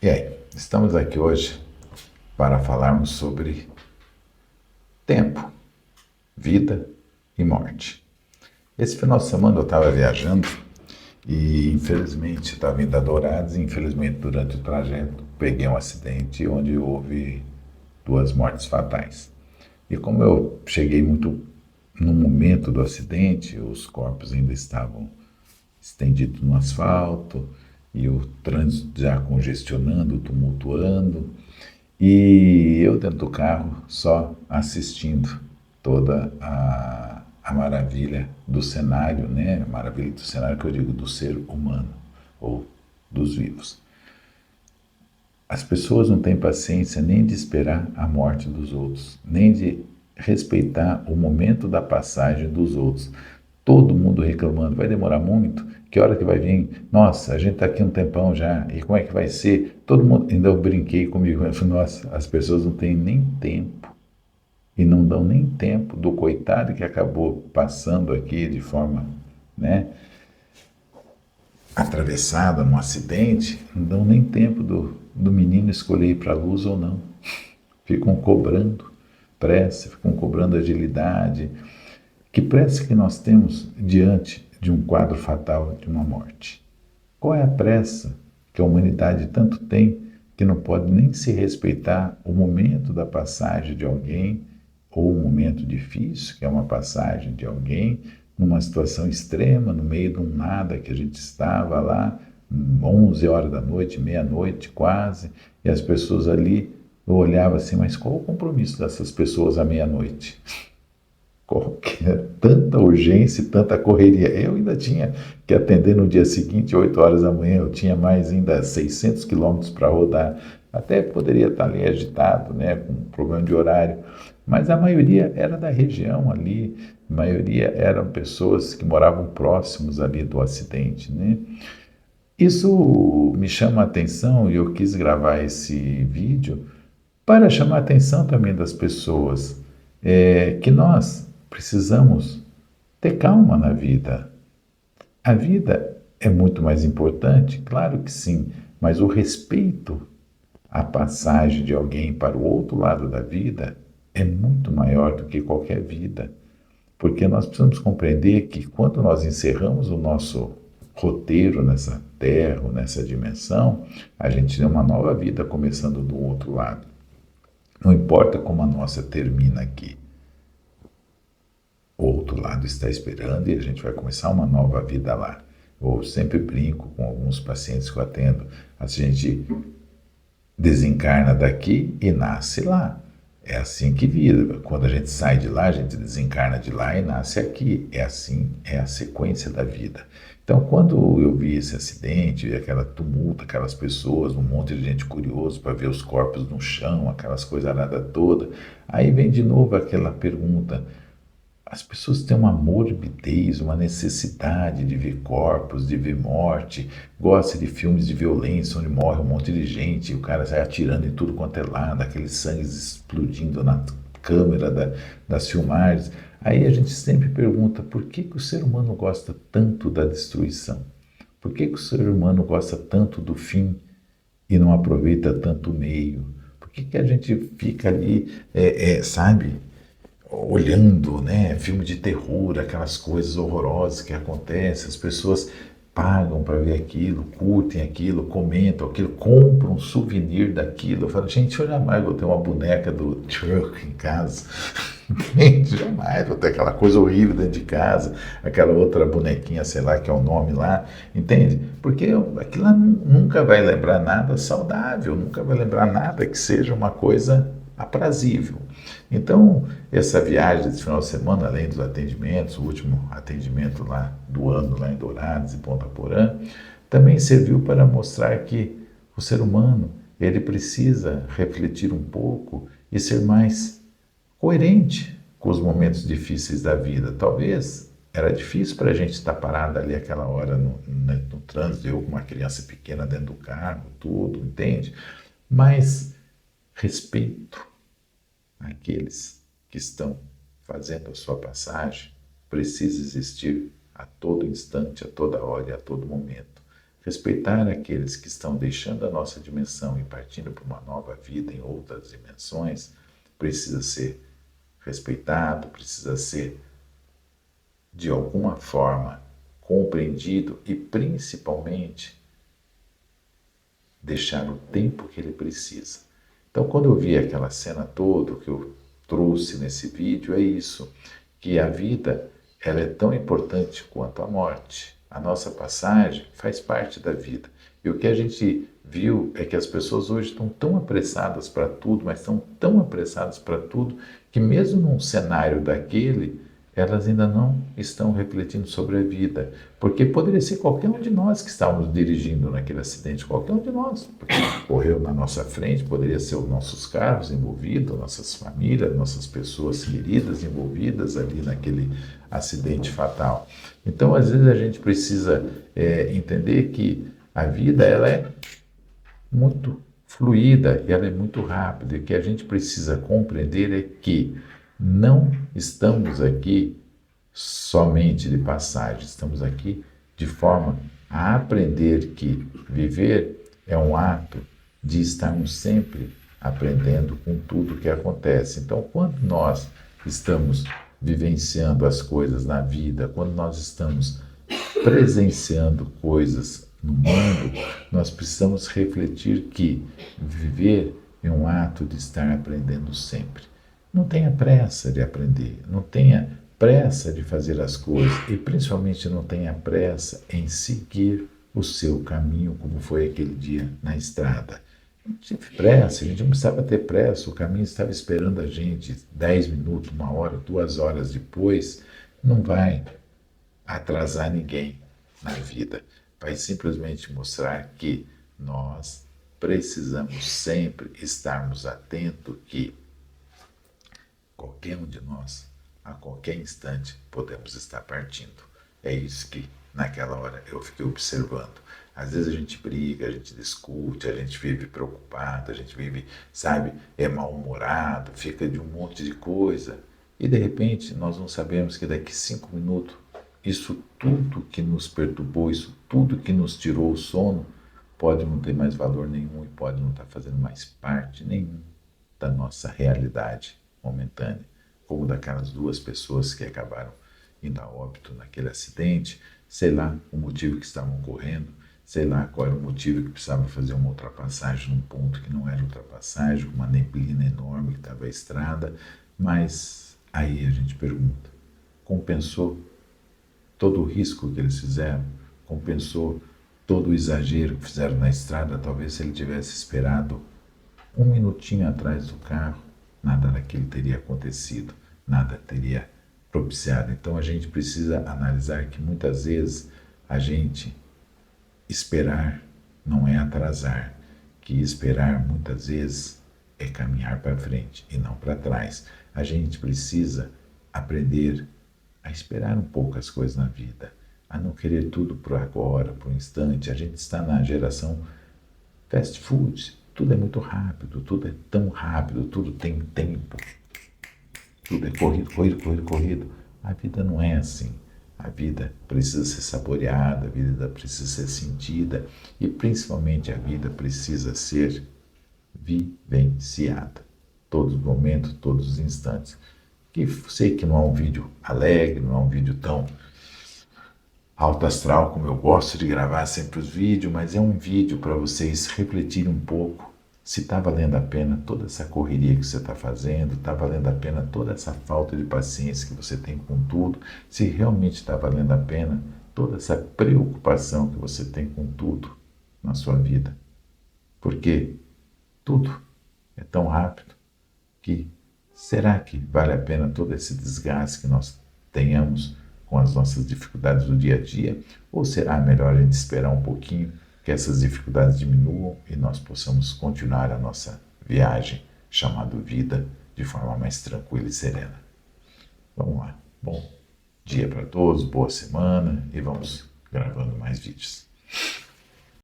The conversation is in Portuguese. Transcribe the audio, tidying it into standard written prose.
E aí, estamos aqui hoje para falarmos sobre tempo, vida e morte. Esse final de semana eu estava viajando e infelizmente estava indo a Dourados e infelizmente durante o trajeto peguei um acidente onde houve duas mortes fatais. E como eu cheguei muito no momento do acidente, os corpos ainda estavam estendidos no asfalto e o trânsito já congestionando, tumultuando. E eu dentro do carro só assistindo toda a maravilha do cenário, né? Maravilha do cenário que eu digo do ser humano ou dos vivos. As pessoas não têm paciência nem de esperar a morte dos outros, nem de respeitar o momento da passagem dos outros. Todo mundo reclamando, vai demorar muito? Que hora que vai vir? Nossa, a gente está aqui um tempão já, e como é que vai ser? Todo mundo, ainda eu brinquei comigo, eu falei, nossa, as pessoas não têm nem tempo, e não dão nem tempo do coitado que acabou passando aqui de forma, né, atravessada num acidente, não dão nem tempo do menino escolher ir para a luz ou não. Ficam cobrando pressa, ficam cobrando agilidade. Que pressa que nós temos diante de um quadro fatal de uma morte? Qual é a pressa que a humanidade tanto tem que não pode nem se respeitar o momento da passagem de alguém ou o momento difícil, que é uma passagem de alguém numa situação extrema, no meio de um nada que a gente estava lá, 11 horas da noite, meia-noite quase, e as pessoas ali, eu olhava assim, mas qual o compromisso dessas pessoas à meia-noite? Qualquer, tanta urgência e tanta correria. Eu ainda tinha que atender no dia seguinte, 8 horas da manhã, eu tinha mais ainda 600 quilômetros para rodar. Até poderia estar ali agitado, né, com problema de horário, mas a maioria era da região ali, a maioria eram pessoas que moravam próximos ali do acidente, né? Isso me chama a atenção e eu quis gravar esse vídeo para chamar a atenção também das pessoas, que nós precisamos ter calma na vida. A vida é muito mais importante, claro que sim, mas o respeito à passagem de alguém para o outro lado da vida é muito maior do que qualquer vida, porque nós precisamos compreender que quando nós encerramos o nosso roteiro nessa terra, nessa dimensão, a gente tem uma nova vida começando do outro lado. Não importa como a nossa termina aqui, o outro lado está esperando e a gente vai começar uma nova vida lá. Eu sempre brinco com alguns pacientes que eu atendo, a gente desencarna daqui e nasce lá. É assim que vira. Quando a gente sai de lá, a gente desencarna de lá e nasce aqui. É assim, é a sequência da vida. Então, quando eu vi esse acidente, vi aquela tumulta, aquelas pessoas, um monte de gente curioso para ver os corpos no chão, aquelas coisas nada toda, aí vem de novo aquela pergunta: as pessoas têm uma morbidez, uma necessidade de ver corpos, de ver morte, gosta de filmes de violência onde morre um monte de gente, e o cara sai atirando em tudo quanto é lado, aquele sangue explodindo na câmera das filmagens. Aí a gente sempre pergunta por que que o ser humano gosta tanto da destruição? Por que que o ser humano gosta tanto do fim e não aproveita tanto o meio? Por que que a gente fica ali, sabe, olhando, né, filme de terror, aquelas coisas horrorosas que acontecem, as pessoas pagam para ver aquilo, curtem aquilo, comentam aquilo, compram um souvenir daquilo. Eu falo, gente, eu jamais vou ter uma boneca do Chuck em casa. Gente, jamais vou ter aquela coisa horrível dentro de casa, aquela outra bonequinha, sei lá, que é o nome lá, entende? Porque aquilo lá nunca vai lembrar nada saudável, nunca vai lembrar nada que seja uma coisa aprazível. Então, essa viagem desse final de semana, além dos atendimentos, o último atendimento lá do ano, lá em Dourados e Ponta Porã, também serviu para mostrar que o ser humano, ele precisa refletir um pouco e ser mais coerente com os momentos difíceis da vida. Talvez era difícil para a gente estar parado ali aquela hora no trânsito, eu com uma criança pequena dentro do carro, tudo, entende? Mas respeito àqueles que estão fazendo a sua passagem precisa existir a todo instante, a toda hora e a todo momento. Respeitar aqueles que estão deixando a nossa dimensão e partindo para uma nova vida em outras dimensões precisa ser respeitado, precisa ser de alguma forma compreendido e principalmente deixar o tempo que ele precisa. Então, quando eu vi aquela cena toda que eu trouxe nesse vídeo, é isso, que a vida ela é tão importante quanto a morte. A nossa passagem faz parte da vida. E o que a gente viu é que as pessoas hoje estão tão apressadas para tudo, mas estão tão apressadas para tudo, que mesmo num cenário daquele, elas ainda não estão refletindo sobre a vida. Porque poderia ser qualquer um de nós que estávamos dirigindo naquele acidente, qualquer um de nós. Porque correu na nossa frente, poderia ser os nossos carros envolvidos, nossas famílias, nossas pessoas queridas envolvidas ali naquele acidente fatal. Então, às vezes, a gente precisa entender que a vida ela é muito fluida e ela é muito rápida. E o que a gente precisa compreender é que não estamos aqui somente de passagem, estamos aqui de forma a aprender que viver é um ato de estarmos sempre aprendendo com tudo que acontece. Então, quando nós estamos vivenciando as coisas na vida, quando nós estamos presenciando coisas no mundo, nós precisamos refletir que viver é um ato de estar aprendendo sempre. Não tenha pressa de aprender, não tenha pressa de fazer as coisas e principalmente não tenha pressa em seguir o seu caminho, como foi aquele dia na estrada. Não tive pressa, a gente não precisava ter pressa, o caminho estava esperando a gente 10 minutos, 1 hora, 2 horas depois, não vai atrasar ninguém na vida, vai simplesmente mostrar que nós precisamos sempre estarmos atentos que qualquer um de nós, a qualquer instante, podemos estar partindo. É isso que, naquela hora, eu fiquei observando. Às vezes a gente briga, a gente discute, a gente vive preocupado, a gente vive, sabe, mal-humorado, fica de um monte de coisa. E, de repente, nós não sabemos que daqui 5 minutos, isso tudo que nos perturbou, isso tudo que nos tirou o sono, pode não ter mais valor nenhum e pode não estar fazendo mais parte nenhum da nossa realidade momentânea, como daquelas 2 pessoas que acabaram indo a óbito naquele acidente, sei lá o motivo que estavam correndo, sei lá qual era o motivo que precisava fazer uma ultrapassagem num ponto que não era ultrapassagem, com uma neblina enorme que estava a estrada, mas aí a gente pergunta, compensou todo o risco que eles fizeram? Compensou todo o exagero que fizeram na estrada? Talvez se ele tivesse esperado 1 minutinho atrás do carro, nada daquilo teria acontecido, nada teria propiciado. Então a gente precisa analisar que muitas vezes a gente esperar não é atrasar, que esperar muitas vezes é caminhar para frente e não para trás. A gente precisa aprender a esperar um pouco as coisas na vida, a não querer tudo por agora, por um instante. A gente está na geração fast food, tudo é muito rápido, tudo é tão rápido, tudo tem tempo, tudo é corrido, corrido, corrido, corrido. A vida não é assim. A vida precisa ser saboreada, a vida precisa ser sentida e principalmente a vida precisa ser vivenciada. Todos os momentos, todos os instantes. Que sei que não é um vídeo alegre, não é um vídeo tão alto astral como eu gosto de gravar sempre os vídeos, mas é um vídeo para vocês refletirem um pouco se está valendo a pena toda essa correria que você está fazendo, está valendo a pena toda essa falta de paciência que você tem com tudo, se realmente está valendo a pena toda essa preocupação que você tem com tudo na sua vida. Porque tudo é tão rápido que será que vale a pena todo esse desgaste que nós tenhamos com as nossas dificuldades do dia a dia? Ou será melhor a gente esperar um pouquinho que essas dificuldades diminuam e nós possamos continuar a nossa viagem chamada vida de forma mais tranquila e serena? Vamos lá. Bom dia para todos, boa semana e vamos gravando mais vídeos.